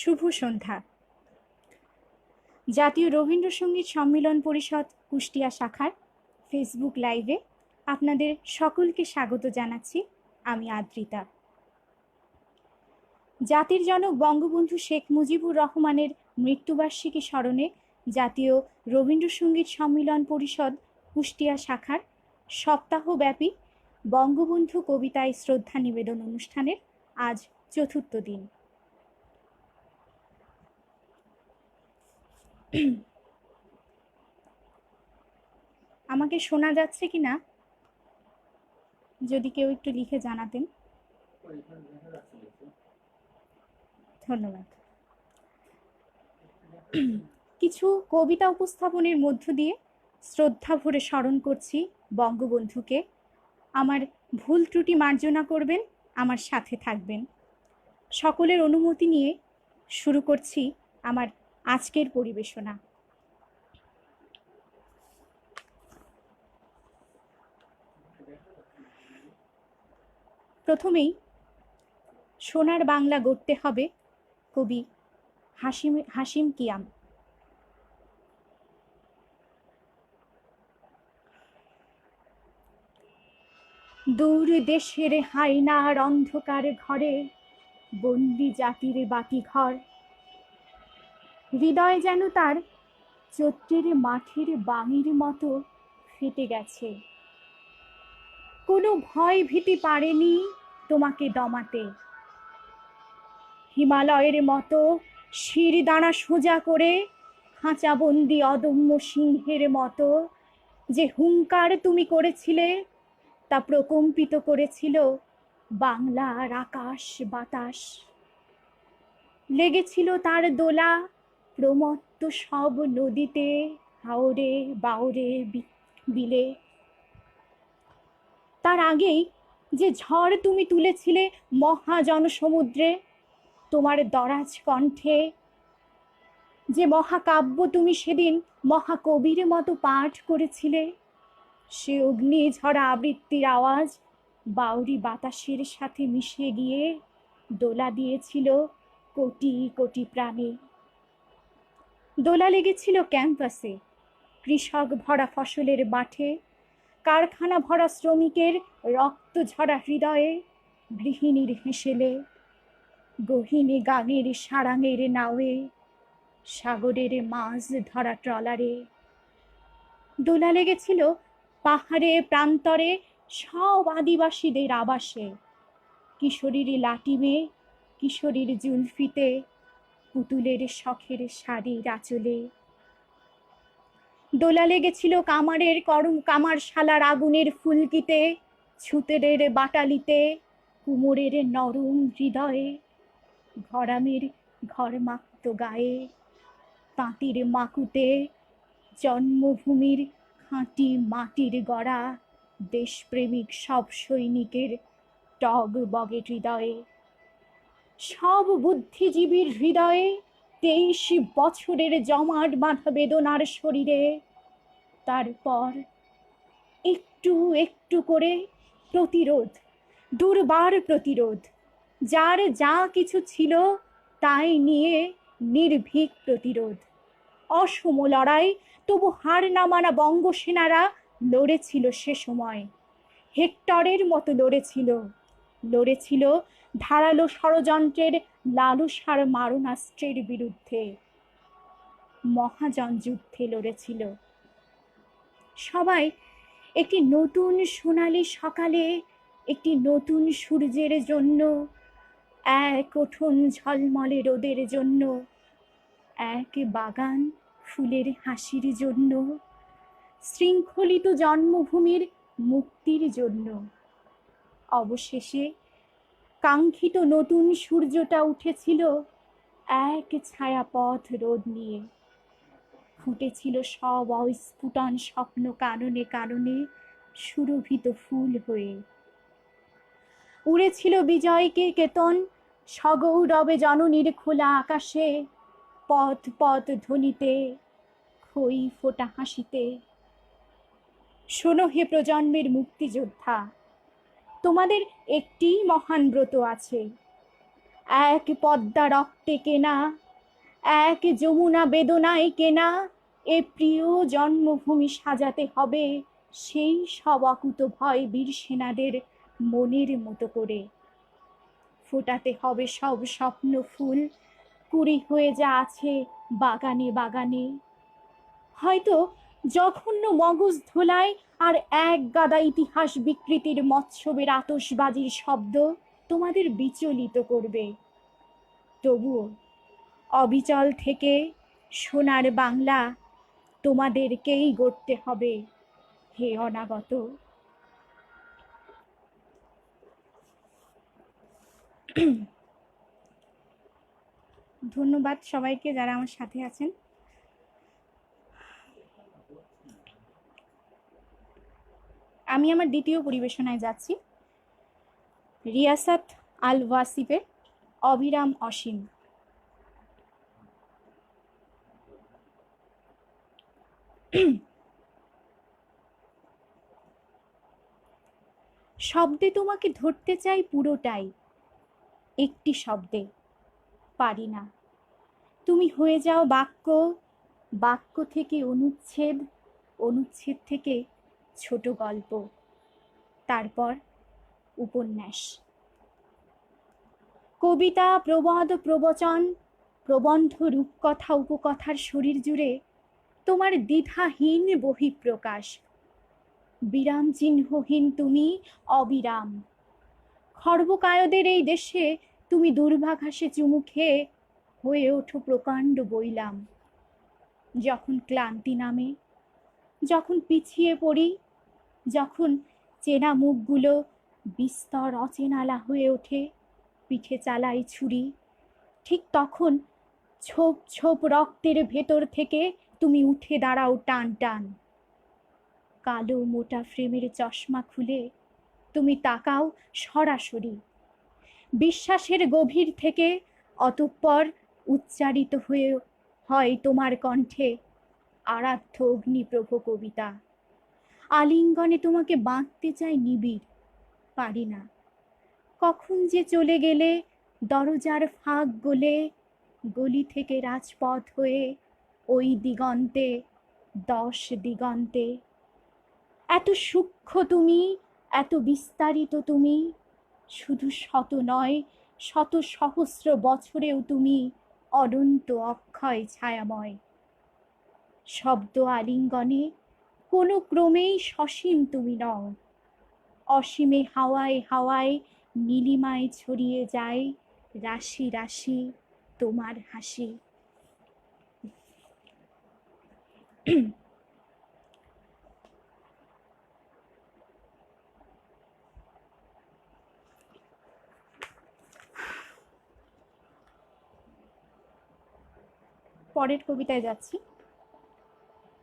শুভ সন্ধ্যা। জাতীয় রবীন্দ্রসঙ্গীত সম্মিলন পরিষদ কুষ্টিয়া শাখার ফেসবুক লাইভে আপনাদের সকলকে স্বাগত জানাচ্ছি। আমি আদ্রিতা। জাতির জনক বঙ্গবন্ধু শেখ মুজিবুর রহমানের মৃত্যুবার্ষিকী স্মরণে জাতীয় রবীন্দ্রসঙ্গীত সম্মিলন পরিষদ কুষ্টিয়া শাখার সপ্তাহব্যাপী বঙ্গবন্ধু কবিতায় শ্রদ্ধা নিবেদন অনুষ্ঠানের আজ চতুর্থ দিন। আমাকে শোনা যাচ্ছে কিনা যদি কেউ একটু লিখে জানাতেন, ধন্যবাদ। কিছু কবিতা উপস্থাপনের মধ্য দিয়ে শ্রদ্ধা ভরে স্মরণ করছি বঙ্গবন্ধুকে। আমার ভুল ত্রুটি মার্জনা করবেন, আমার সাথে থাকবেন। সকলের অনুমতি নিয়ে শুরু করছি আমার আজকের পরিবেশনা। প্রথমেই সোনার বাংলা গড়তে হবে কবি হাশিম কিয়াম। দূর দেশের হায়নার অন্ধকার ঘরে বন্দি জাতির বাতি ঘর, হৃদয় যেন তার চৈত্রের মাঠের বাঙির মতো ফেটে গেছে। কোনো ভয় ভীতি পারেনি তোমাকে দমাতে। হিমালয়ের মতো শিরদাঁড়া সোজা করে খাঁচাবন্দি অদম্য সিংহের মতো যে হুঙ্কার তুমি করেছিলে তা প্রকম্পিত করেছিল বাংলার আকাশ বাতাস। লেগেছিল তার দোলা প্রমত্ত সব নদীতে, হাওরে বাওরে বিলে। তার আগেই যে ঝড় তুমি তুলেছিলে মহাজনসমুদ্রে, তোমার দরাজ কণ্ঠে যে মহাকাব্য তুমি সেদিন মহাকবির মতো পাঠ করেছিলে, সে অগ্নিঝরা আবৃত্তির আওয়াজ বাউরি বাতাসের সাথে মিশে গিয়ে দোলা দিয়েছিল কোটি কোটি প্রাণে। দোলা লেগেছিল ক্যাম্পাসে, কৃষক ভরা ফসলের মাঠে, কারখানা ভরা শ্রমিকের রক্ত ঝরা হৃদয়ে, গৃহিণীর হেসেলে, গহিনী গাঙের সারাঙের নাওয়ে, সাগরের মাছ ধরা ট্রলারে। দোলা লেগেছিল পাহাড়ে প্রান্তরে সব আদিবাসীদের আবাসে, কিশোরীর লাটিমে, কিশোরীর জুলফিতে, পুতুলের শখের শাড়ির আঁচলে। দোলা লেগেছিল কামারের কামারশালার আগুনের ফুলকিতে, ছুতেরের বাটালিতে, কুমোরের নরম হৃদয়ে, ঘরামের ঘরমাক্ত গায়ে, তাঁতির মাকুতে, জন্মভূমির খাঁটি মাটির গড়া দেশপ্রেমিক সব সৈনিকের টগ বগে হৃদয়ে, সব বুদ্ধিজীবীর হৃদয়ে 23 বছরের জমাট বাঁধা বেদনার শরীরে। তারপর একটু একটু করে প্রতিরোধ, দুর্বার প্রতিরোধ, যার যা কিছু ছিল তাই নিয়ে নির্ভীক প্রতিরোধ। অসম লড়াই, তবু হার না মানা বঙ্গসেনারা লড়েছিল সে সময়। হেক্টরের মতো লড়েছিল ধারালো ষড়যন্ত্রের লালসার মারণাস্ত্রের বিরুদ্ধে। মহাজন যুদ্ধে লড়েছিল। সবাই একটি নতুন সোনালি সকালে, একটি নতুন সূর্যের জন্য, এক উঠোন ঝলমলে রোদের জন্য, এক বাগান ফুলের হাসির জন্য, শৃঙ্খলিত জন্মভূমির মুক্তির জন্য। অবশেষে কাঙ্ক্ষিত নতুন সূর্যটা উঠেছিল এক ছায়াপথ রোদ নিয়ে। ফুটেছিল সব অস্ফুটন স্বপ্ন কাননে কাননে সুরভিত ফুল হয়ে। উড়েছিল বিজয়কে কেতন সগৌরবে জননীর খোলা আকাশে, পথ পথ ধ্বনিতে, খই ফোটা হাসিতে। শোনো হে প্রজন্মের মুক্তিযোদ্ধা, তোমাদের একটি মহান ব্রত আছে। এক পদ্মা রক্তে কেনা, এক যমুনা বেদনায় কেনা, এ প্রিয় জন্মভূমি সাজাতে হবে সেই সব অকুত ভয় বীর সেনাদের মনের মতো করে। ফোটাতে হবে সব স্বপ্ন ফুল কুড়ি হয়ে যা আছে বাগানে বাগানে। হয়তো জঘন্য মগজ ধোলায় আর এক গাদা ইতিহাস বিকৃতির মৎসবের আতশবাজির শব্দ তোমাদের বিচলিত করবে, তবুও অবিচল থেকে সোনার বাংলা তোমাদেরকেই গড়তে হবে হে অনাগত। ধন্যবাদ সবাইকে যারা আমার সাথে আছেন। আমি আমার দ্বিতীয় পরিবেশনায় যাচ্ছি, রিয়াসাত আল ওয়াসিফের অবিরাম অসীম। শব্দে তোমাকে ধরতে চাই পুরোটাই, একটি শব্দে পারি না। তুমি হয়ে যাও বাক্য, বাক্য থেকে অনুচ্ছেদ, অনুচ্ছেদ থেকে ছোট গল্প, তারপর উপন্যাস। কবিতা, প্রবাদ, প্রবচন, প্রবন্ধ, রূপকথা, উপকথার শরীর জুড়ে তোমার দ্বিধাহীন বহিঃপ্রকাশ। বিরাম চিহ্নহীন তুমি অবিরাম। খর্বকায়দের এই দেশে তুমি দুর্বাঘাসে চুমু খেয়ে হয়ে ওঠো প্রকাণ্ড বইলাম। যখন ক্লান্তি নামে, যখন পিছিয়ে পড়ি, যখন চেনা মুখগুলো বিস্তর অচেনালা হয়ে ওঠে, পিঠে চালাই ছুরি, ঠিক তখন ছোপ ছোপ রক্তের ভেতর থেকে তুমি উঠে দাঁড়াও টান টান। কালো মোটা ফ্রেমের চশমা খুলে তুমি তাকাও সরাসরি বিশ্বাসের গভীর থেকে, অতঃপর উচ্চারিত হয়ে হয় তোমার কণ্ঠে আরাধ্য অগ্নিপ্রভ কবিতা। আলিঙ্গনে তোমাকে বাঁধতে চাই নিবিড়, পারি না। কখন যে চলে গেলে দরজার ফাঁক গলে, গলি থেকে রাজপথ হয়ে ওই দিগন্তে, 10 দিগন্তে। এত সূক্ষ্ম তুমি, এত বিস্তারিত তুমি, শুধু শত নয় শত সহস্র বছরেও তুমি অনন্ত অক্ষয় ছায়াময়। শব্দ আলিঙ্গনে কোনো ক্রমেই সসীম তুমি নও, অসীমে হাওয়ায় হাওয়ায় নীলিমায় ছড়িয়ে যায় রাশি রাশি তোমার হাসি। পরের কবিতায় যাচ্ছি,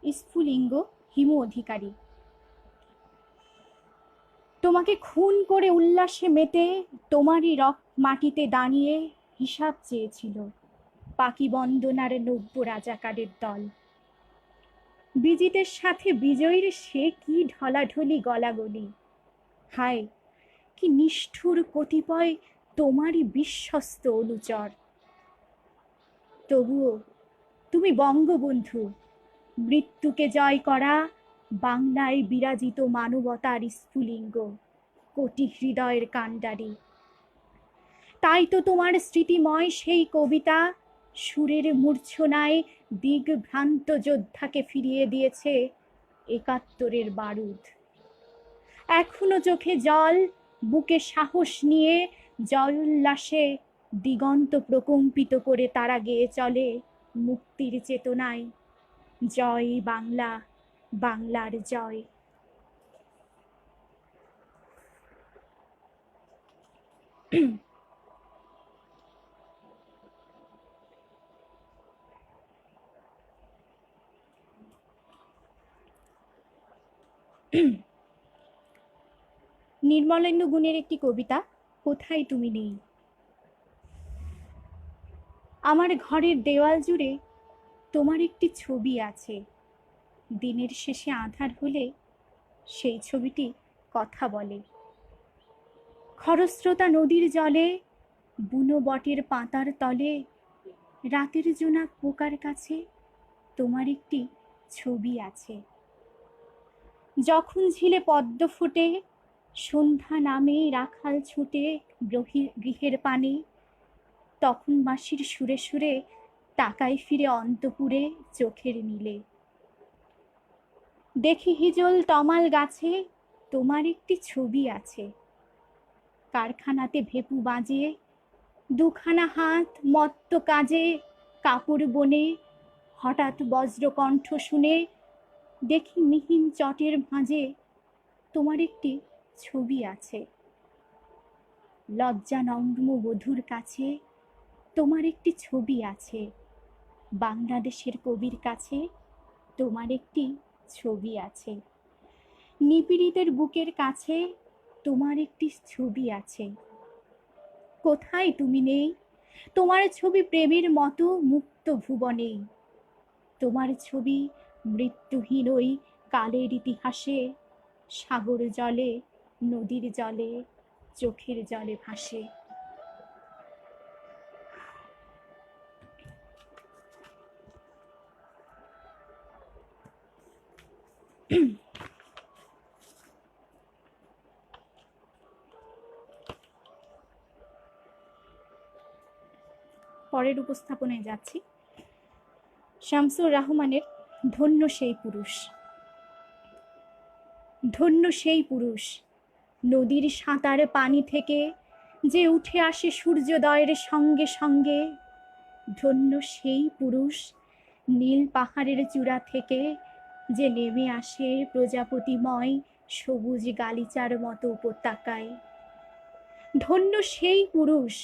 স্ফুলিঙ্গ হিমু অধিকারী। তোমাকে খুন করে উল্লাসে মেতে তোমারই মাটিতে দাঁড়িয়ে হিসাব চেয়েছিল পাকি বন্দনার 90 রাজাকারের দল। বিজিতের সাথে বিজয়ীর সে কি ঢলাঢলি গলাগলি। হায় কি নিষ্ঠুর কতিপয় তোমারই বিশ্বস্ত অনুচর। তবুও তুমি বঙ্গবন্ধু, মৃত্যুকে জয় করা বাংলায় বিরাজিত মানবতার স্ফুলিঙ্গ, কোটি হৃদয়ের কাণ্ডারি। তাই তো তোমার স্মৃতিময় সেই কবিতা সুরের মূর্ছনায় দিগভ্রান্ত যোদ্ধাকে ফিরিয়ে দিয়েছে ৭১-এর বারুদ। এখনো চোখে জল, বুকে সাহস নিয়ে জল উল্লাসে দিগন্ত প্রকম্পিত করে তারা গেয়ে চলে মুক্তির চেতনায়, জয় বাংলা, বাংলার জয়। নির্মলেন্দু গুণের একটি কবিতা, কোথায় তুমি নেই। আমার ঘরের দেওয়াল জুড়ে তোমার একটি ছবি আছে। দিনের শেষে আঁধার হলে সেই ছবিটি কথা বলে। খরস্রোতা নদীর জলে বুনো বটের পাতার তলে রাতের জোনাক পোকার কাছে তোমার একটি ছবি আছে। যখন ঝিলে পদ্ম ফোটে, সন্ধ্যা নামে রাখাল ছুটে গৃহের পানে, তখন বাঁশির সুরে সুরে তাকাই ফিরে অন্তপুরে চোখের নীলে। দেখি হিজল তমাল গাছে তোমার একটি ছবি আছে। কারখানাতে ভেপু বাজে, দুখানা হাত মত্ত কাজে কাপড় বনে, হঠাৎ বজ্রকণ্ঠ শুনে দেখি মিহিন চটের ভাঁজে তোমার একটি ছবি আছে। লজ্জা নগ্ন বধূর কাছে তোমার একটি ছবি আছে। বাংলাদেশের কবির কাছে তোমার একটি ছবি আছে। নিপীড়িতের বুকের কাছে তোমার একটি ছবি আছে। কোথায় তুমি নেই? তোমার ছবি প্রেমের মতো মুক্ত ভুবনে। তোমার ছবি মৃত্যুহীন ওই কালের ইতিহাসে, সাগর জলে, নদীর জলে, চোখের জলে ভাসে। পরের উপস্থাপনায় যাচ্ছি। শামসুর রহমানের ধন্য সেই পুরুষ। ধন্য সেই পুরুষ, নদীর সাঁতার পানি থেকে যে উঠে আসে সূর্যোদয়ের সঙ্গে সঙ্গে। ধন্য সেই পুরুষ, নীল পাহাড়ের চূড়া থেকে যে নেমে আসে প্রজাপতিময় সবুজ গালিচার মতো উপত্যকায়। ধন্য সেই পুরুষ,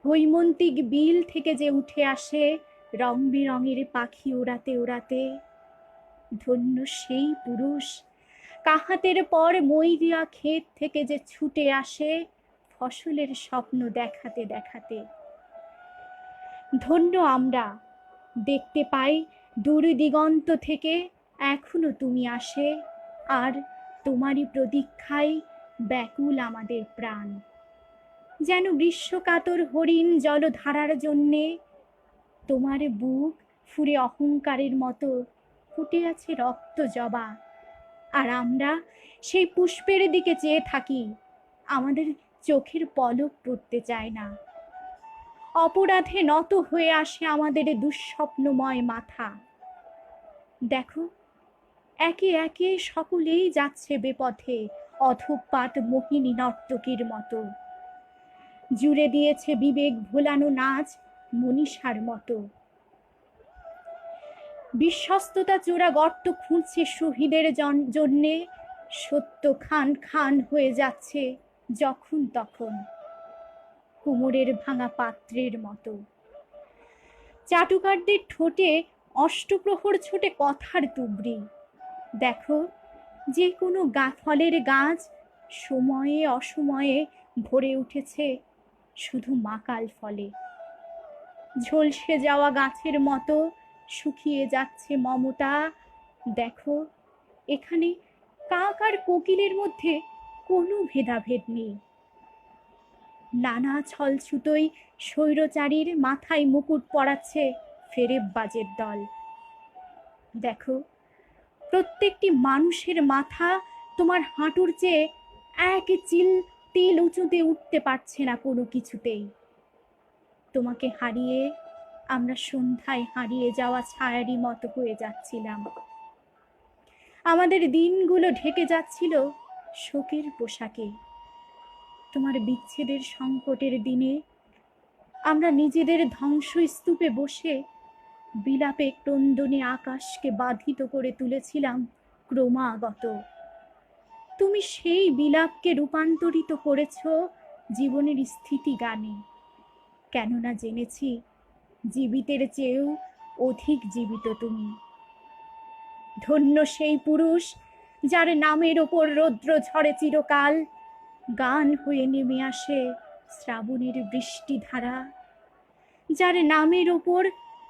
হৈমন্তিক বিল থেকে যে উঠে আসে রং বেরঙের পাখি ওড়াতে ওড়াতে। ধন্য সেই পুরুষ, কাহাতের পর মই দেওয়া ক্ষেত থেকে যে ছুটে আসে ফসলের স্বপ্ন দেখাতে দেখাতে। ধন্য আমরা, দেখতে পাই দূর দিগন্ত থেকে এখনো তুমি আসে, আর তোমারই প্রতীক্ষায় ব্যাকুল আমাদের প্রাণ। যেন গ্রীষ্মকাতর হরিণ জলধারার জন্যে তোমার বুক ফুরে অহংকারের মতো ফুটে আছে রক্ত জবা। আর আমরা সেই পুষ্পের দিকে চেয়ে থাকি, আমাদের চোখের পলক পড়তে চায় না। অপরাধে নত হয়ে আসে আমাদের দুঃস্বপ্নময় মাথা। দেখো, একে একে সকলেই যাচ্ছে বেপথে অধঃপাত মোহিনী নর্তকীর মতো। জুড়ে দিয়েছে বিবেক ভোলানো নাচ মনীষার মতো। বিশ্বস্ততা চোরা গর্ত খুঁজছে শহীদের জন্যে, সত্য খান খান হয়ে যাচ্ছে যখন তখন কুমোরের ভাঙা পাত্রের মতো। চাটুকারদের ঠোঁটে অষ্টপ্রহর ছোটে কথার তুবড়ি। দেখো, যে কোনো ফলের গাছ সময়ে অসময়ে ভরে উঠেছে শুধু মাকাল ফলে। ঝলসে যাওয়া গাছের মতো শুকিয়ে যাচ্ছে মমতা। দেখো, এখানে কাক আর কোকিলের মধ্যে কোনো ভেদাভেদ নেই। নানা ছলছুতোই স্বৈরচারীর মাথায় মুকুট পরাচ্ছে ফেরেববাজের দল। দেখো, প্রত্যেকটি মানুষের মাথা তোমার হাঁটুর চেয়ে এক তিল উঁচুতে উঠতে পারছে না কোনো কিছুতেই। তোমাকে হারিয়ে আমরা সন্ধ্যায় হারিয়ে যাওয়া ছায়ারই মতো হয়ে যাচ্ছিলাম। আমাদের দিনগুলো ঢেকে যাচ্ছিল শোকের পোশাকে। তোমার বিচ্ছেদের সংকটের দিনে আমরা নিজেদের ধ্বংসস্তূপে বসে বিলাপে ক্রন্দনে আকাশকে বাধিত করে তুলেছিলাম ক্রমাগত। তুমি সেই বিলাপকে রূপান্তরিত করেছ জীবনের স্থিতি গানে। কেননা জেনেছি জীবিতের চেয়েও অধিক জীবিত তুমি। ধন্য সেই পুরুষ, যার নামের ওপর রৌদ্র ঝরে চিরকাল, গান হয়ে নেমে আসে শ্রাবণের বৃষ্টি ধারা। যার নামের ওপর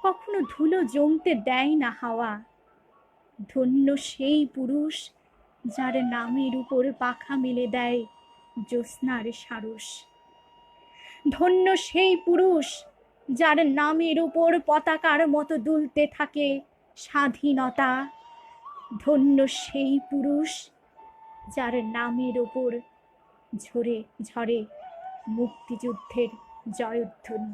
কখনো ধুলো জমতে দেয় না হাওয়া। ধন্য সেই পুরুষ, যার নামের উপর পাখা মেলে দেয় জ্যোৎস্নার সারস। ধন্য সেই পুরুষ যার নামের উপর পতাকার মতো দুলতে থাকে স্বাধীনতা। ধন্য সেই পুরুষ যার নামের ওপর ঝরে ঝরে মুক্তিযুদ্ধের জয়ধ্বনি।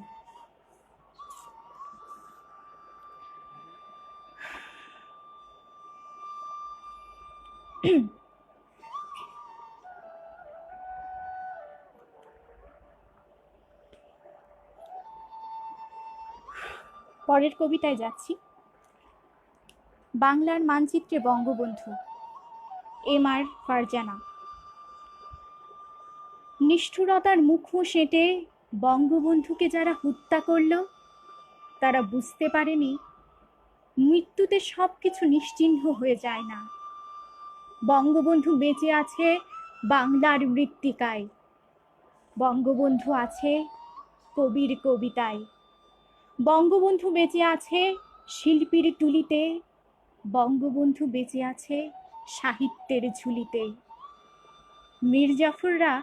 পরের কবিতায় যাচ্ছি। বাংলার মানচিত্রে বঙ্গবন্ধু, এম.আর. ফারজানা। নিষ্ঠুরতার মুখোশ এঁটে বঙ্গবন্ধুকে যারা হত্যা করল, তারা বুঝতে পারেনি মৃত্যুতে সবকিছু নিশ্চিহ্ন হয়ে যায় না। বঙ্গবন্ধু বেঁচে আছে বাংলার মৃত্তিকায়, বঙ্গবন্ধু আছে কবির কবিতায়, বঙ্গবন্ধু বেঁচে আছে শিল্পীর তুলিতে, বঙ্গবন্ধু বেঁচে আছে সাহিত্যের ঝুলিতে। মীর জাফররা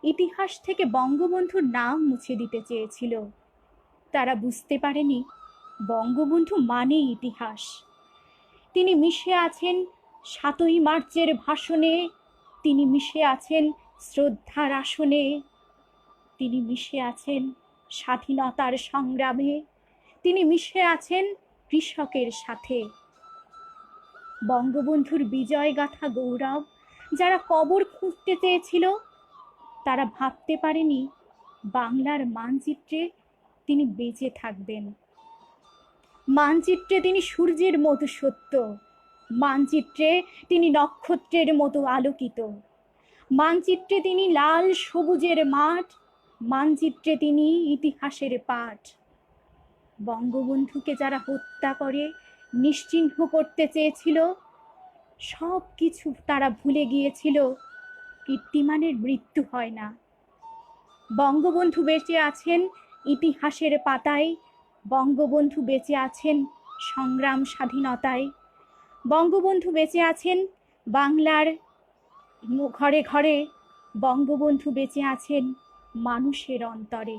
ইতিহাস থেকে বঙ্গবন্ধুর নাম মুছে দিতে চেয়েছিল। তারা বুঝতে পারেনি বঙ্গবন্ধু মানেই ইতিহাস। তিনি মিশে আছেন ৭ই মার্চের ভাষণে, তিনি মিশে আছেন শ্রদ্ধার আসনে, তিনি মিশে আছেন স্বাধীনতার সংগ্রামে, তিনি মিশে আছেন কৃষকের সাথে। বঙ্গবন্ধুর বিজয় গাথা গৌরব যারা কবর খুঁজতে চেয়েছিল, তারা ভাবতে পারেনি বাংলার মানচিত্রে তিনি বেঁচে থাকবেন। মানচিত্রে তিনি সূর্যের মতো সত্য, মানচিত্রে তিনি নক্ষত্রের মতো আলোকিত, মানচিত্রে তিনি লাল সবুজের মাঠ, মানচিত্রে তিনি ইতিহাসের পাঠ। বঙ্গবন্ধুকে যারা হত্যা করে নিশ্চিহ্ন করতে চেয়েছিল, সব কিছু তারা ভুলে গিয়েছিল কীর্তিমানের মৃত্যু হয় না। বঙ্গবন্ধু বেঁচে আছেন ইতিহাসের পাতায়, বঙ্গবন্ধু বেঁচে আছেন সংগ্রাম স্বাধীনতায়, বঙ্গবন্ধু বেঁচে আছেন বাংলার ঘরে ঘরে, বঙ্গবন্ধু বেঁচে আছেন মানুষের অন্তরে।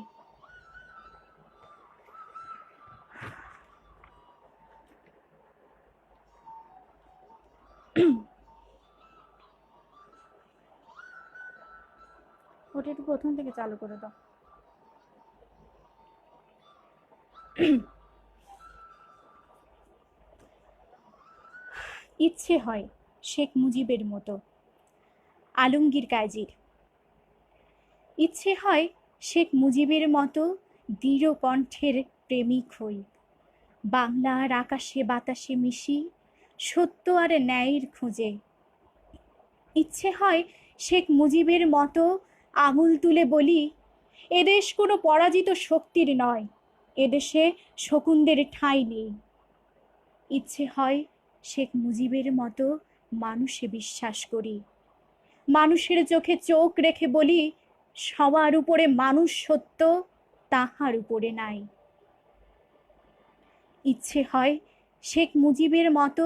ওটা একটু প্রথম থেকে চালু করে দাও। ইচ্ছে হয় শেখ মুজিবের মতো, আলমগীর কাজীর। ইচ্ছে হয় শেখ মুজিবের মতো দৃঢ় কণ্ঠের প্রেমিক হই, বাংলার আকাশে বাতাসে মিশি সত্য আর ন্যায়ের খোঁজে। ইচ্ছে হয় শেখ মুজিবের মতো আঙুল তুলে বলি, এদেশ কোনো পরাজিত শক্তির নয়, এদেশে শকুনদের ঠাঁই নেই। ইচ্ছে হয় শেখ মুজিবের মতো মানুষে বিশ্বাস করি, মানুষের চোখে চোখ রেখে বলি, সবার উপরে মানুষ সত্য, তাহার উপরে নাই। ইচ্ছে হয় শেখ মুজিবের মতো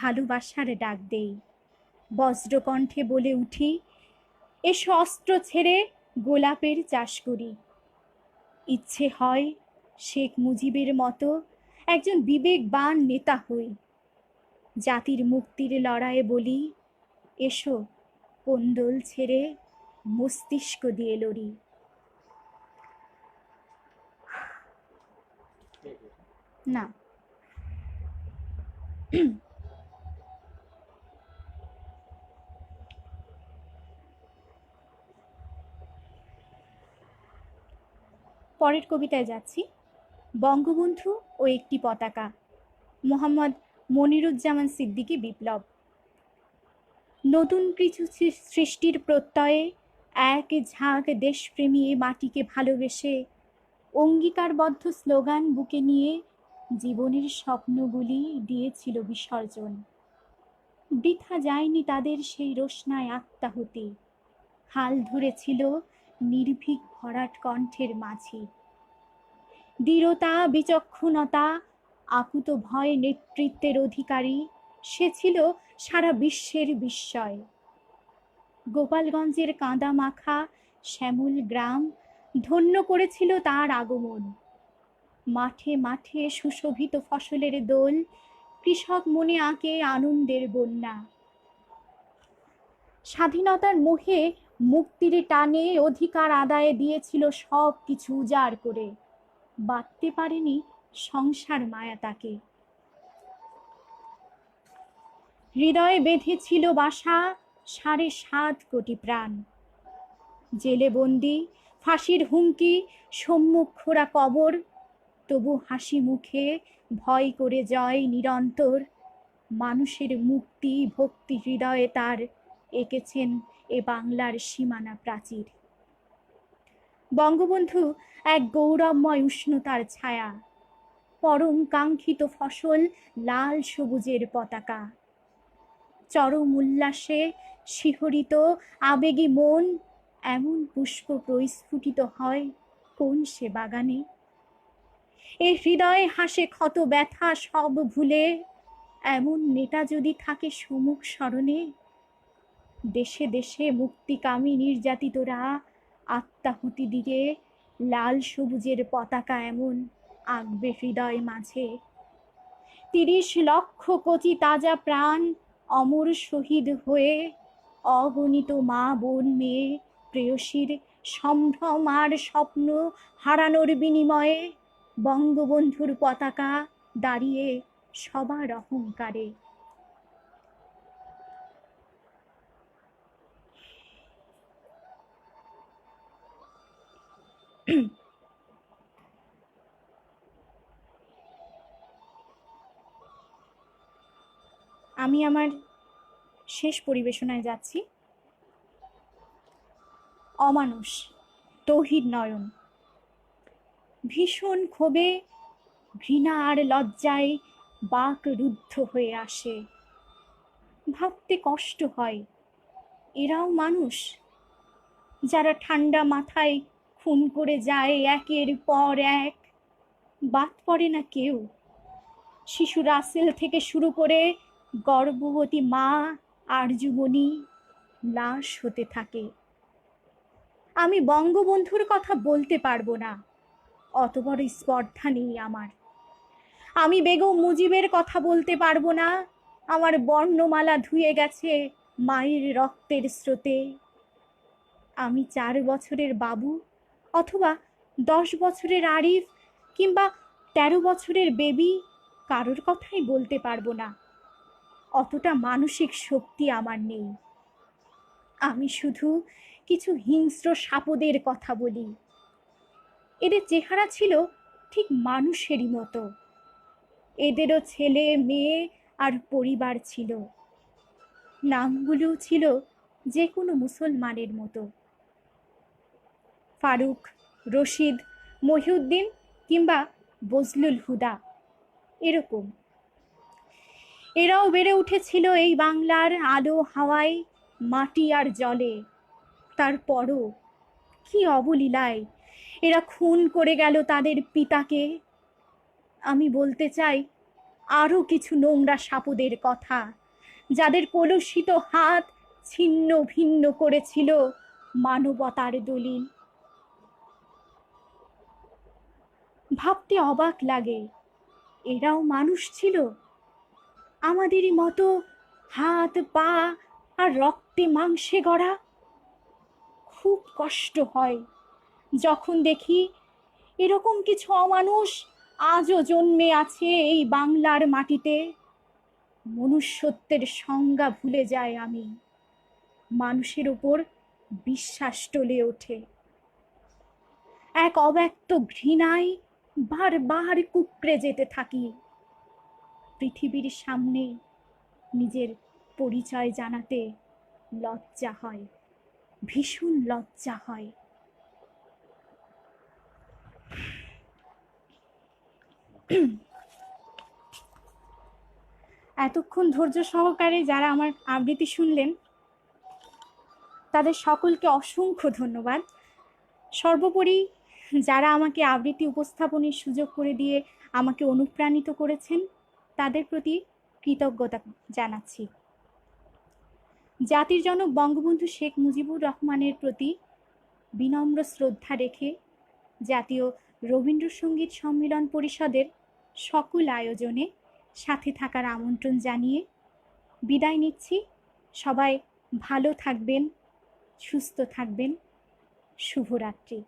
ভালোবাসার ডাক দেই, বজ্রকণ্ঠে বলে উঠি, এসো অস্ত্র ছেড়ে গোলাপের চাষ করি। ইচ্ছে হয় শেখ মুজিবের মতো একজন বিবেকবান নেতা হই, জাতির মুক্তির লড়াইয়ে বলি, এসো কোন্দল ছেড়ে মস্তিষ্ক দিয়ে লড়ি। না, পরের কবিতায় যাচ্ছি। বঙ্গবন্ধু ও একটি পতাকা, মোহাম্মদ মনিরুজ্জামান সিদ্দিকী বিপ্লব। নতুন কিছু সৃষ্টির প্রত্যয়ে এক ঝাঁক দেশপ্রেমী মাটিকে ভালোবেসে অঙ্গীকারবদ্ধ স্লোগান বুকে নিয়ে জীবনের স্বপ্নগুলি দিয়েছিল বিসর্জন। বৃথা যায়নি তাদের সেই রোশনায় আত্মাহুতি, হাল ধরেছিল নির্ভীক ভরাট কণ্ঠের মাঝি। দৃঢ়তা, বিচক্ষণতা, আকুত ভয় নেতৃত্বের অধিকারী সে ছিল সারা বিশ্বের বিস্ময়। গোপালগঞ্জের কাঁদা মাখা শ্যামল গ্রাম ধন্য করেছিল তার আগমন। মাঠে মাঠে সুশোভিত ফসলের দোল, কৃষক মনে আঁকে আনন্দের বন্যা। স্বাধীনতার মোহে মুক্তির টানে অধিকার আদায়ে দিয়েছিল সব কিছু উজাড় করে, বাঁধতে পারেনি সংসার মায়া তাকে। হৃদয়ে বেঁধেছিল বাসা ৭.৫ কোটি প্রাণ। জেলে বন্দি, ফাঁসির হুমকি, সম্মুখ খোঁড়া কবর, তবু হাসি মুখে ভয় করে জয় নিরন্তর। মানুষের মুক্তি ভক্তি হৃদয়ে তার এঁকেছেন এ বাংলার সীমানা প্রাচীর। বঙ্গবন্ধু এক গৌরবময় উষ্ণতার ছায়া, পরম কাঙ্ক্ষিত ফসল লাল সবুজের পতাকা। চরম উল্লাসে শিহরিত আবেগী মন, এমন পুষ্প প্রস্ফুটিত হয় কোন সে বাগানে। এ হৃদয়ে হাসে ক্ষত ব্যথা সব ভুলে, এমন নেতা যদি থাকে সম্মুখ স্মরণে। দেশে দেশে মুক্তিকামী নির্যাতিতরা আত্মাহুতি দিয়ে লাল সবুজের পতাকা এমন আঁকবে হৃদয় মাঝে। ৩০ লক্ষ কচি তাজা প্রাণ অমর শহীদ হয়ে, অগণিত মা বোন মেয়ে প্রেয়সীর সম্ভ্রম আর স্বপ্ন হারানোর বিনিময়ে বঙ্গবন্ধুর পতাকা দাঁড়িয়ে সবার অহংকারে। আমি আমার শেষ পরিবেশনায় যাচ্ছি। অমানুষ, তৌহিদ নয়ন। ভীষণ ক্ষোভে, ঘৃণা আর লজ্জায় বাক রুদ্ধ হয়ে আসে। ভাবতে কষ্ট হয়, এরাও মানুষ, যারা ঠান্ডা মাথায় খুন করে যায় একের পর এক। বাদ পড়ে না কেউ। শিশু রাসেল থেকে শুরু করে গর্ভবতী মা আরজুমণি লাশ হতে থাকে। আমি বঙ্গবন্ধুর কথা বলতে পারবো না, অত বড় স্পর্ধা নেই আমার। আমি বেগম মুজিবের কথা বলতে পারবো না, আমার বর্ণমালা ধুয়ে গেছে মায়ের রক্তের স্রোতে। আমি 4 বছরের বাবু অথবা 10 বছরের আরিফ কিংবা 13 বছরের বেবি কারোর কথাই বলতে পারবো না, অতটা মানসিক শক্তি আমার নেই। আমি শুধু কিছু হিংস্র সাপদের কথা বলি। এদের চেহারা ছিল ঠিক মানুষেরই মতো, এদেরও ছেলে মেয়ে আর পরিবার ছিল। নামগুলোও ছিল যে কোনো মুসলমানের মতো, ফারুক, রশিদ, মহিউদ্দিন কিংবা বজলুল হুদা, এরকম। এরাও বেড়ে উঠেছিল এই বাংলার আলো হাওয়ায়, মাটি আর জলে। তারপরও কি অবলীলায় এরা খুন করে গেল তাদের পিতাকে। আমি বলতে চাই আরো কিছু নোংরা সাপদের কথা, যাদের কলুষিত হাত ছিন্ন ভিন্ন করেছিল মানবতার দলিল। ভাবতে অবাক লাগে, এরাও মানুষ ছিল, আমাদেরই মতো হাত পা আর রক্তে মাংসে গড়া। খুব কষ্ট হয় যখন দেখি এরকম কিছু অমানুষ আজও জন্মে আছে এই বাংলার মাটিতে। মনুষ্যত্বের সংজ্ঞা ভুলে যায় আমি, মানুষের ওপর বিশ্বাস টলে ওঠে। এক অব্যক্ত ঘৃণায় বারবার কুঁকড়ে যেতে থাকি। পৃথিবীর সামনে নিজের পরিচয় জানাতে লজ্জা হয়, ভীষণ লজ্জা হয়। এতক্ষণ ধৈর্য সহকারে যারা আমার আবৃত্তি শুনলেন তাদের সকলকে অসংখ্য ধন্যবাদ। সর্বোপরি যারা আমাকে আবৃত্তি উপস্থাপনের সুযোগ করে দিয়ে আমাকে অনুপ্রাণিত করেছেন তাদের প্রতি কৃতজ্ঞতা জানাচ্ছি। জাতির জনক বঙ্গবন্ধু শেখ মুজিবুর রহমানের প্রতি বিনম্র শ্রদ্ধা রেখে জাতীয় রবীন্দ্রসঙ্গীত সম্মিলন পরিষদের সকল আয়োজনে সাথে থাকার আমন্ত্রণ জানিয়ে বিদায় নিচ্ছি। সবাই ভালো থাকবেন, সুস্থ থাকবেন। শুভরাত্রি।